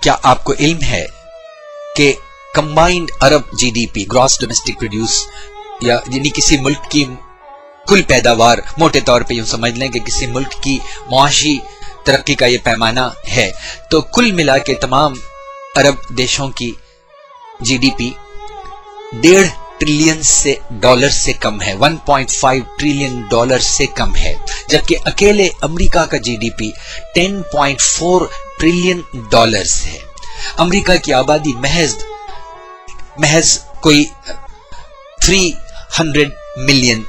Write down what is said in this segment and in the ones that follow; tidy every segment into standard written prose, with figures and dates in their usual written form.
کیا آپ کو علم ہے کہ combined Arab G D P gross domestic produce یا یعنی کسی ملک کی کل پیداوار، موٹے طور پہ یوں سمجھ لیں کہ کسی ملک کی معاشی ترقی کا یہ پیمانہ ہے، تو کل ملا کے تمام عرب دیشوں کی G D P 1.5 trillion dollar سے کم ہے، 1.5 ٹریلین ڈالر سے کم ہے، جبکہ اکیلے امریکہ کا G D P 10.4 trillion dollar ہے۔ امریکہ کی آبادی محض کوئی 300 ملین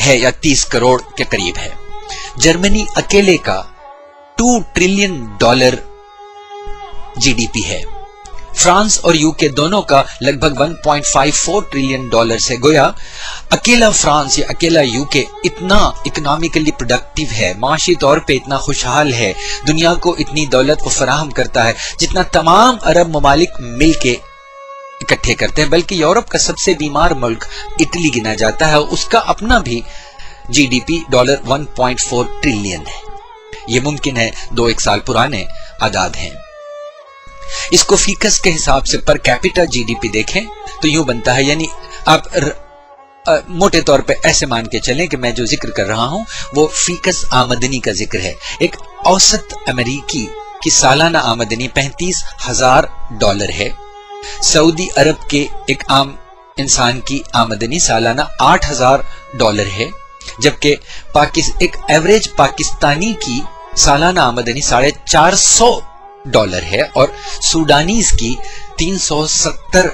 ہے یا 30 کروڑ کے قریب ہے۔ جرمنی اکیلے کا 2 trillion dollar G D P ہے۔ فرانس اور یو کے دونوں کا لگ بھگ 1.54 ٹریلین ڈالر سے، گویا اکیلا فرانس یا اکیلا یو کے اتنا اکنامیکلی پروڈکٹیو ہے، معاشی طور پہ اتنا خوشحال ہے، دنیا کو اتنی دولت کو فراہم کرتا ہے جتنا تمام عرب ممالک مل کے اکٹھے کرتے ہیں۔ بلکہ یورپ کا سب سے بیمار ملک اٹلی گنا جاتا ہے، اس کا اپنا بھی جی ڈی پی $1.4 ٹریلین ہے۔ یہ ممکن ہے 2-1 سال پرانے اعداد ہیں۔ اس کو فیکس کے حساب سے پر کیپیٹا جی ڈی پی دیکھیں تو یوں بنتا ہے، یعنی آپ موٹے طور پہ ایسے مان کے چلیں کہ میں جو ذکر کر رہا ہوں وہ فیکس آمدنی کا ذکر ہے۔ ایک اوسط امریکی کی سالانہ آمدنی $35,000 ہے۔ سعودی عرب کے ایک عام انسان کی آمدنی سالانہ $8,000 ہے، جبکہ ایک ایوریج پاکستانی کی سالانہ آمدنی $450 ہے اور سوڈانیز کی $370۔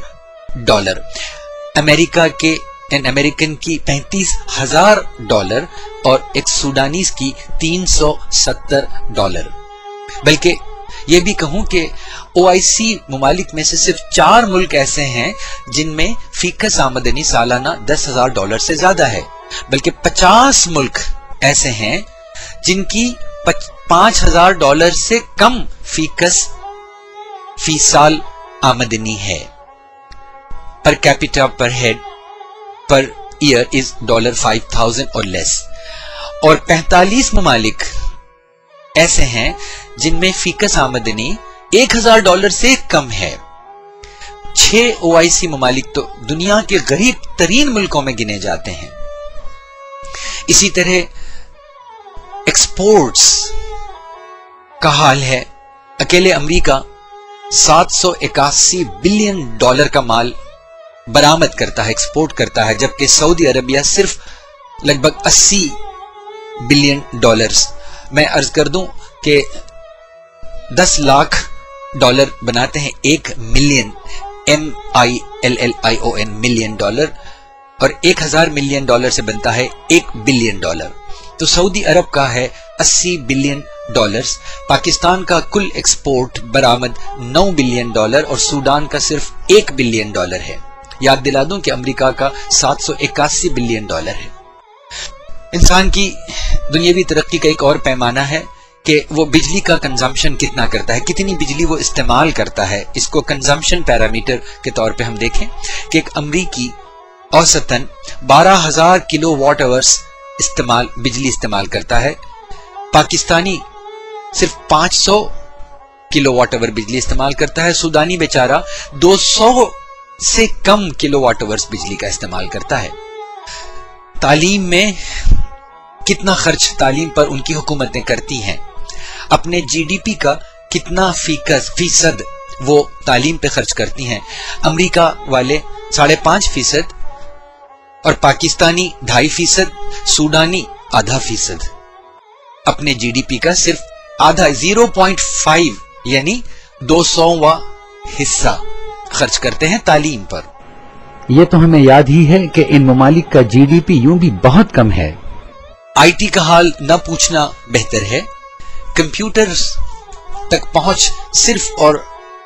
امریکن کی $35,000 اور ایک سوڈانیز کی $370۔ بلکہ یہ بھی کہوں کہ OIC ممالک میں سے صرف 4 ملک ایسے ہیں جن میں فیکس آمدنی سالانہ $10,000 سے زیادہ ہے، بلکہ 50 ملک ایسے ہیں جن کی $5,000 سے کم فیکس فی سال آمدنی ہے۔ پر کیپیٹا پر ہیڈ پر ایئر از $5,000 اور لیس، اور 45 ممالک ایسے ہیں جن میں فیکس آمدنی $1,000 سے کم ہے۔ 6 OIC ممالک تو دنیا کے غریب ترین ملکوں میں گنے جاتے ہیں۔ اسی طرح ایکسپورٹس کا حال ہے۔ اکیلے امریکہ $781 بلین کا مال برآمد کرتا ہے، ایکسپورٹ کرتا ہے، جبکہ سعودی عربیہ صرف لگ بھگ $80 بلین۔ میں عرض کر دوں کہ 10 لاکھ ڈالر بناتے ہیں 1 ملین، MILLION ملین ڈالر، اور 1000 ملین ڈالر سے بنتا ہے 1 بلین ڈالر۔ تو سعودی عرب کا ہے $80 بلین، پاکستان کا کل ایکسپورٹ برآمد $9 بلین اور سوڈان کا صرف $1 بلین ہے۔ یاد دلا دوں کہ امریکہ کا $781 بلین ہے۔ انسان کی دنیاوی ترقی کا ایک اور پیمانہ ہے کہ وہ بجلی کا کنزمپشن کتنا کرتا ہے، کتنی بجلی وہ استعمال کرتا ہے۔ اس کو کنزمپشن پیرامیٹر کے طور پہ ہم دیکھیں کہ ایک امریکی اوسطاً 12,000 کلو واٹ آورز بجلی استعمال کرتا ہے، پاکستانی صرف 500 کلو واٹ آور بجلی استعمال کرتا ہے، سودانی بیچارہ 200 سے کم کلو واٹ آورز بجلی کا استعمال کرتا ہے۔ تعلیم میں کتنا خرچ تعلیم پر ان کی حکومتیں کرتی ہیں، اپنے جی ڈی پی کا کتنا فیصد وہ تعلیم پہ خرچ کرتی ہیں۔ امریکہ والے 5.5% اور پاکستانی 2.5%، سوڈانی 0.5%۔ اپنے جی ڈی پی کا صرف آدھا 0.5 یعنی 200واں حصہ خرچ کرتے ہیں تعلیم پر۔ یہ تو ہمیں یاد ہی ہے کہ ان ممالک کا جی ڈی پی یوں بھی بہت کم ہے۔ آئی ٹی کا حال نہ پوچھنا بہتر ہے۔ کمپیوٹر تک پہنچ صرف اور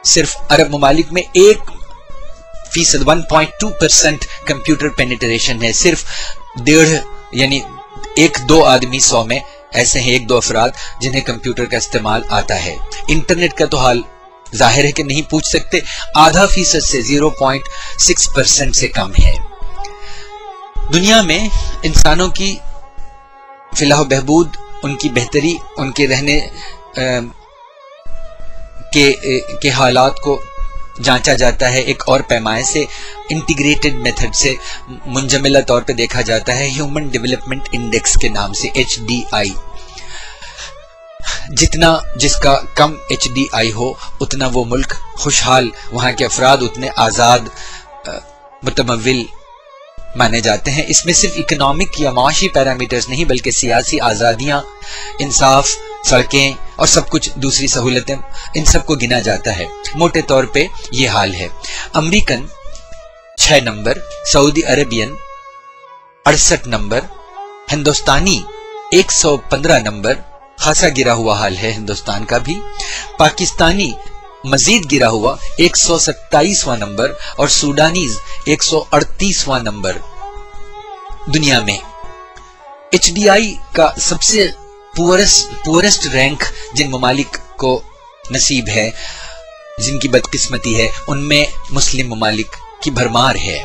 صرف عرب ممالک میں 1% 1.2% کمپیوٹر پینیٹریشن ہے۔ صرف 1.5 یعنی 1-2 آدمی 100 میں ایسے ہیں، 1-2 افراد جنہیں کمپیوٹر کا استعمال آتا ہے۔ انٹرنیٹ کا تو حال ظاہر ہے کہ نہیں پوچھ سکتے، 0.5% سے 0.6% سے کم ہے۔ دنیا میں انسانوں کی فلاح و بہبود، ان کی بہتری، ان کے رہنے کے حالات کو جانچا جاتا ہے ایک اور پیمائے سے، انٹیگریٹڈ میتھڈ سے، منجملہ طور پہ دیکھا جاتا ہے ہیومن ڈیولپمنٹ انڈیکس کے نام سے، HDI۔ جتنا جس کا کم HDI ہو اتنا وہ ملک خوشحال، وہاں کے افراد اتنے آزاد متمول مانے جاتے ہیں۔ اس میں صرف اکنامک یا معاشی پیرامیٹرز نہیں بلکہ سیاسی آزادیاں، انصاف، سڑکیں اور سب کچھ دوسری سہولتیں، ان سب کو گنا جاتا ہے۔ موٹے طور پہ یہ حال ہے۔ امریکن 6 نمبر، سعودی عربین 68 نمبر، ہندوستانی 115 نمبر، خاصا گرا ہوا حال ہے ہندوستان کا بھی، پاکستانی مزید گرا ہوا 127واں نمبر، اور سوڈانیز 138واں نمبر دنیا میں۔ HDI کا سب سے پورسٹ رینک جن ممالک کو نصیب ہے، جن کی بدقسمتی ہے، ان میں مسلم ممالک کی بھرمار ہے۔